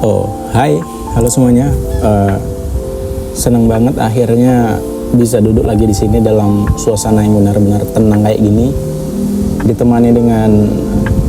Oh, hai, halo semuanya. Senang banget akhirnya bisa duduk lagi di sini dalam suasana yang benar-benar tenang kayak gini, ditemani dengan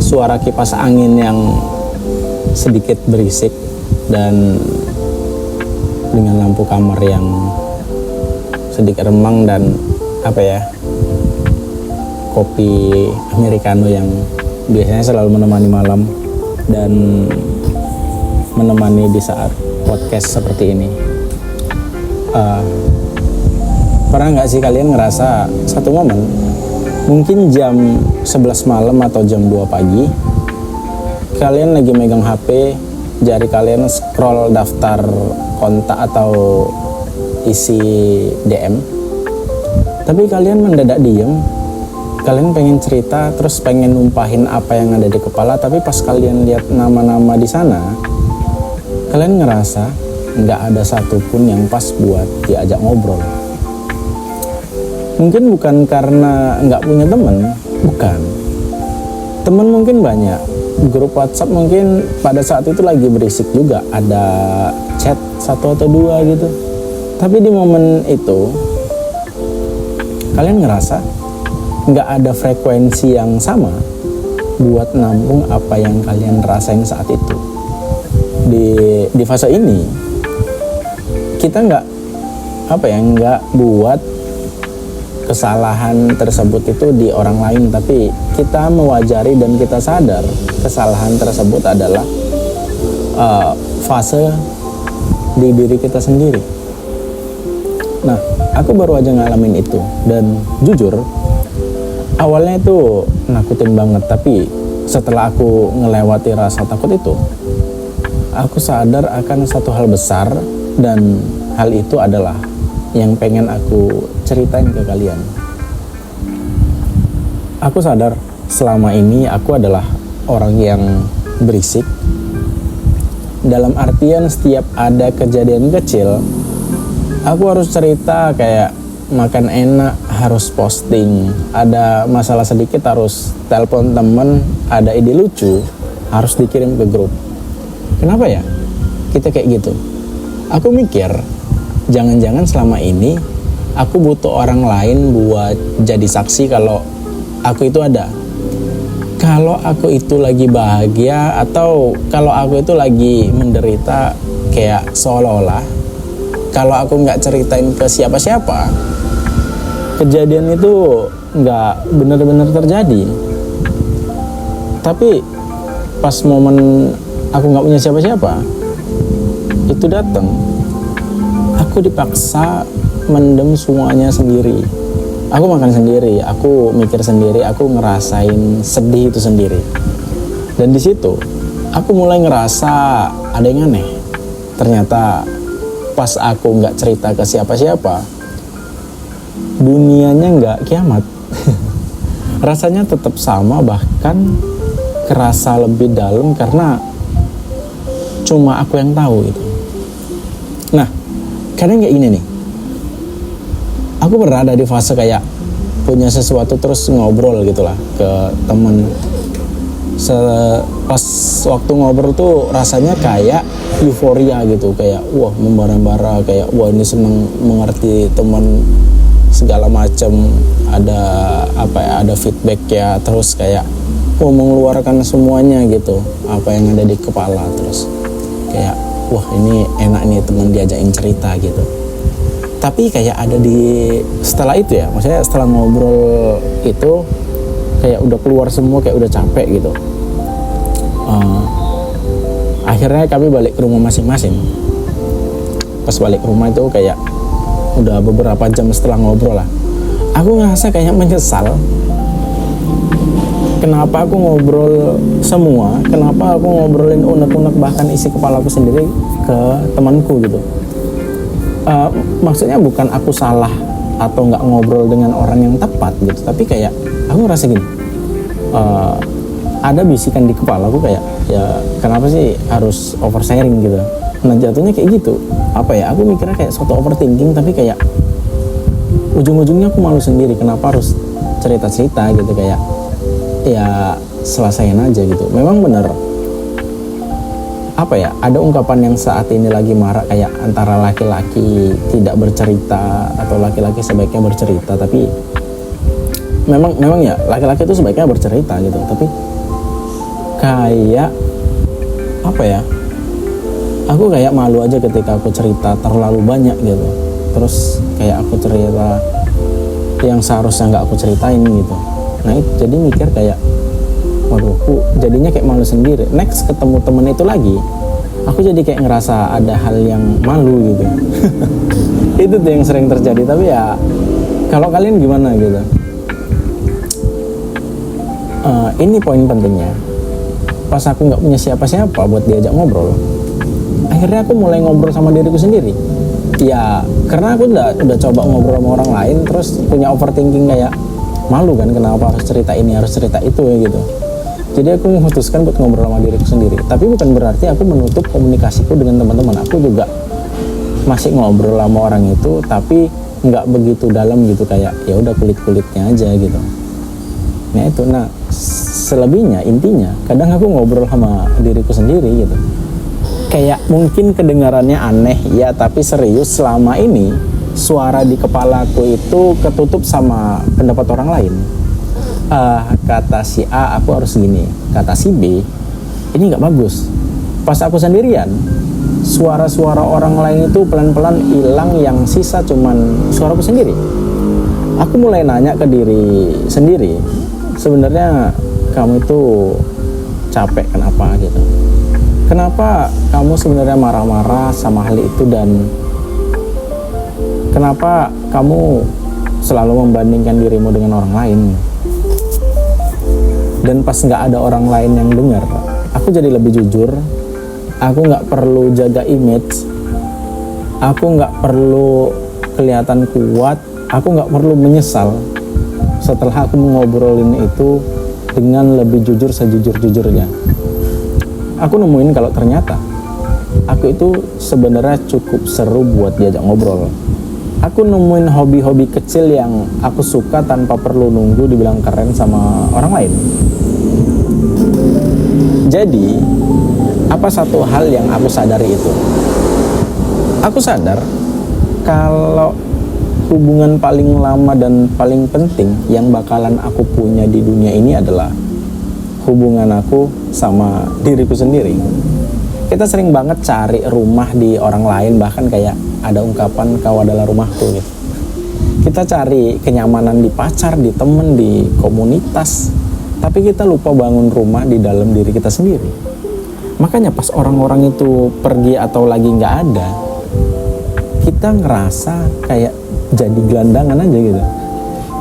suara kipas angin yang sedikit berisik dan dengan lampu kamar yang sedikit remang dan kopi americano yang biasanya selalu menemani malam dan menemani di saat podcast seperti ini. Pernah nggak sih kalian ngerasa satu momen, mungkin jam 11 malam atau jam 2 pagi, kalian lagi megang HP, jari kalian scroll daftar kontak atau isi DM, tapi kalian mendadak diem, kalian pengen cerita, terus pengen numpahin apa yang ada di kepala, tapi pas kalian lihat nama-nama di sana, kalian ngerasa nggak ada satupun yang pas buat diajak ngobrol. Mungkin bukan karena nggak punya temen, bukan. Temen mungkin banyak, grup WhatsApp mungkin pada saat itu lagi berisik juga, ada chat 1 atau 2 gitu. Tapi di momen itu, kalian ngerasa nggak ada frekuensi yang sama buat nampung apa yang kalian rasain saat itu. Di fase ini kita nggak buat kesalahan tersebut itu di orang lain, tapi kita mewajari dan kita sadar kesalahan tersebut adalah fase di diri kita sendiri. Nah, aku baru aja ngalamin itu dan jujur awalnya itu nakutin banget, tapi setelah aku ngelewati rasa takut itu, aku sadar akan satu hal besar, dan hal itu adalah yang pengen aku ceritain ke kalian. Aku sadar selama ini aku adalah orang yang berisik, dalam artian setiap ada kejadian kecil aku harus cerita, kayak makan enak harus posting, ada masalah sedikit harus telepon temen, ada ide lucu harus dikirim ke grup. Kenapa ya kita kayak gitu? Aku mikir, jangan-jangan selama ini aku butuh orang lain buat jadi saksi kalau aku itu ada. Kalau aku itu lagi bahagia atau kalau aku itu lagi menderita, kayak seolah-olah kalau aku nggak ceritain ke siapa-siapa, kejadian itu nggak benar-benar terjadi. Tapi pas momen aku nggak punya siapa-siapa, itu datang, aku dipaksa mendem semuanya sendiri. Aku makan sendiri, aku mikir sendiri, aku ngerasain sedih itu sendiri. Dan di situ aku mulai ngerasa ada yang aneh. Ternyata pas aku nggak cerita ke siapa-siapa, dunianya nggak kiamat. Rasanya tetap sama, bahkan kerasa lebih dalam karena cuma aku yang tahu itu. Nah, kadang kayak gini nih, aku berada di fase kayak punya sesuatu terus ngobrol gitulah ke temen. Pas waktu ngobrol tuh rasanya kayak euforia gitu, kayak wah membara-bara, kayak wah ini seneng mengerti temen segala macam, ada feedback ya, terus kayak mengeluarkan semuanya gitu, apa yang ada di kepala, terus kayak wah ini enak nih teman diajakin cerita gitu. Tapi kayak ada setelah itu ya, maksudnya setelah ngobrol itu kayak udah keluar semua, kayak udah capek gitu. Akhirnya kami balik ke rumah masing-masing. Pas balik ke rumah itu kayak udah beberapa jam setelah ngobrol lah, aku ngerasa kayak menyesal. Kenapa aku ngobrol semua? Kenapa aku ngobrolin unek-unek bahkan isi kepala aku sendiri ke temanku gitu? Maksudnya bukan aku salah atau nggak ngobrol dengan orang yang tepat gitu, tapi kayak aku ngerasa gini, ada bisikan di kepala aku kayak, ya kenapa sih harus oversharing gitu? Nah jatuhnya kayak gitu. Aku mikirnya kayak suatu overthinking, tapi kayak ujung-ujungnya aku malu sendiri. Kenapa harus cerita-cerita gitu, kayak ya selesaiin aja gitu. Memang bener apa ya, ada ungkapan yang saat ini lagi marak kayak antara laki-laki tidak bercerita atau laki-laki sebaiknya bercerita. Tapi memang ya laki-laki itu sebaiknya bercerita gitu, tapi kayak apa ya, aku kayak malu aja ketika aku cerita terlalu banyak gitu. Terus kayak aku cerita yang seharusnya nggak aku ceritain gitu. Nah itu jadi mikir kayak, waduh, aku jadinya kayak malu sendiri. Next ketemu temen itu lagi, aku jadi kayak ngerasa ada hal yang malu gitu. Itu tuh yang sering terjadi. Tapi ya, kalau kalian gimana gitu? Ini poin pentingnya. Pas aku nggak punya siapa-siapa buat diajak ngobrol, akhirnya aku mulai ngobrol sama diriku sendiri. Ya, karena aku udah coba ngobrol sama orang lain, terus punya overthinking kayak malu kan, kenapa harus cerita ini, harus cerita itu ya gitu. Jadi aku memutuskan buat ngobrol sama diriku sendiri. Tapi bukan berarti aku menutup komunikasiku dengan teman-teman. Aku juga masih ngobrol sama orang itu, tapi nggak begitu dalam gitu, kayak ya udah kulit-kulitnya aja gitu. Nah itu, nah selebihnya intinya kadang aku ngobrol sama diriku sendiri gitu. Kayak mungkin kedengarannya aneh ya, tapi serius selama ini suara di kepalaku itu ketutup sama pendapat orang lain. Kata si A aku harus gini, kata si B ini nggak bagus. Pas aku sendirian, suara-suara orang lain itu pelan-pelan hilang, yang sisa cuman suaraku sendiri. Aku mulai nanya ke diri sendiri, sebenarnya kamu itu capek kenapa gitu? Kenapa kamu sebenarnya marah-marah sama hal itu, dan kenapa kamu selalu membandingkan dirimu dengan orang lain? Dan pas nggak ada orang lain yang dengar, aku jadi lebih jujur. Aku nggak perlu jaga image, aku nggak perlu kelihatan kuat, aku nggak perlu menyesal. Setelah aku ngobrolin itu dengan lebih jujur, sejujur-jujurnya, aku nemuin kalau ternyata aku itu sebenarnya cukup seru buat diajak ngobrol. Aku nemuin hobi-hobi kecil yang aku suka tanpa perlu nunggu dibilang keren sama orang lain. Jadi, apa satu hal yang aku sadari itu? Aku sadar kalau hubungan paling lama dan paling penting yang bakalan aku punya di dunia ini adalah hubungan aku sama diriku sendiri. Kita sering banget cari rumah di orang lain, bahkan kayak ada ungkapan kau adalah rumahku gitu. Kita cari kenyamanan di pacar, di temen, di komunitas, tapi kita lupa bangun rumah di dalam diri kita sendiri. Makanya pas orang-orang itu pergi atau lagi nggak ada, kita ngerasa kayak jadi gelandangan aja gitu.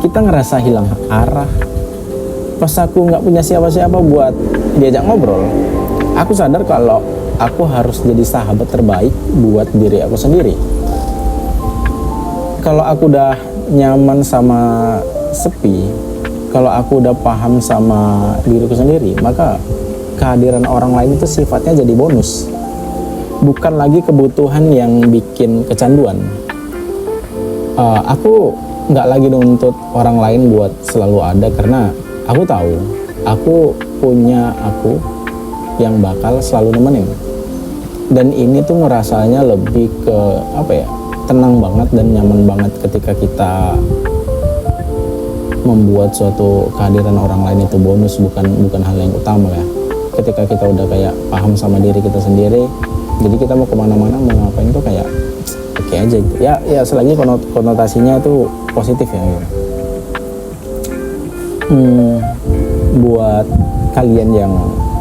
Kita ngerasa hilang arah. Pas aku nggak punya siapa-siapa buat diajak ngobrol, aku sadar kalau aku harus jadi sahabat terbaik buat diri aku sendiri. Kalau aku udah nyaman sama sepi, kalau aku udah paham sama diriku sendiri, maka kehadiran orang lain itu sifatnya jadi bonus, bukan lagi kebutuhan yang bikin kecanduan. Aku nggak lagi nuntut orang lain buat selalu ada, karena aku tahu aku punya aku yang bakal selalu nemenin. Dan ini tuh ngerasanya lebih ke apa ya, tenang banget dan nyaman banget ketika kita membuat suatu kehadiran orang lain itu bonus, bukan hal yang utama ya. Ketika kita udah kayak paham sama diri kita sendiri, jadi kita mau kemana-mana, mau ngapain tuh kayak oke aja gitu. Ya selagi konotasinya itu positif ya gitu. Buat kalian yang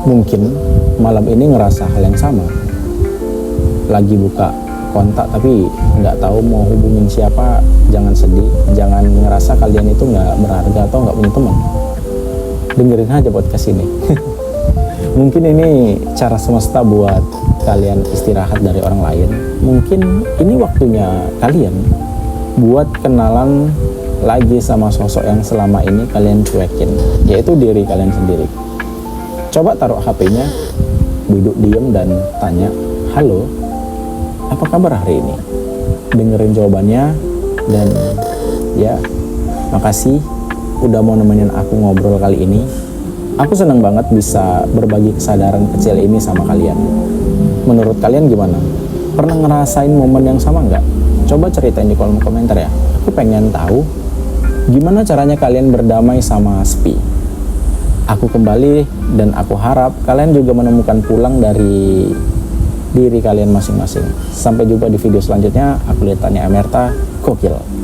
mungkin malam ini ngerasa hal yang sama, lagi buka kontak tapi nggak tahu mau hubungin siapa, jangan sedih, jangan ngerasa kalian itu nggak berharga atau nggak punya teman. Dengerin aja podcast ini. Mungkin ini cara semesta buat kalian istirahat dari orang lain. Mungkin ini waktunya kalian buat kenalan lagi sama sosok yang selama ini kalian cuekin, yaitu diri kalian sendiri. Coba taruh HP-nya, duduk diem dan tanya, halo, apa kabar hari ini? Dengerin jawabannya, dan ya, makasih udah mau nemenin aku ngobrol kali ini. Aku senang banget bisa berbagi kesadaran kecil ini sama kalian. Menurut kalian gimana? Pernah ngerasain momen yang sama nggak? Coba ceritain di kolom komentar ya. Aku pengen tahu gimana caranya kalian berdamai sama sepi. Aku kembali dan aku harap kalian juga menemukan pulang dari diri kalian masing-masing. Sampai jumpa di video selanjutnya. Aku Tania Amerta, gokil.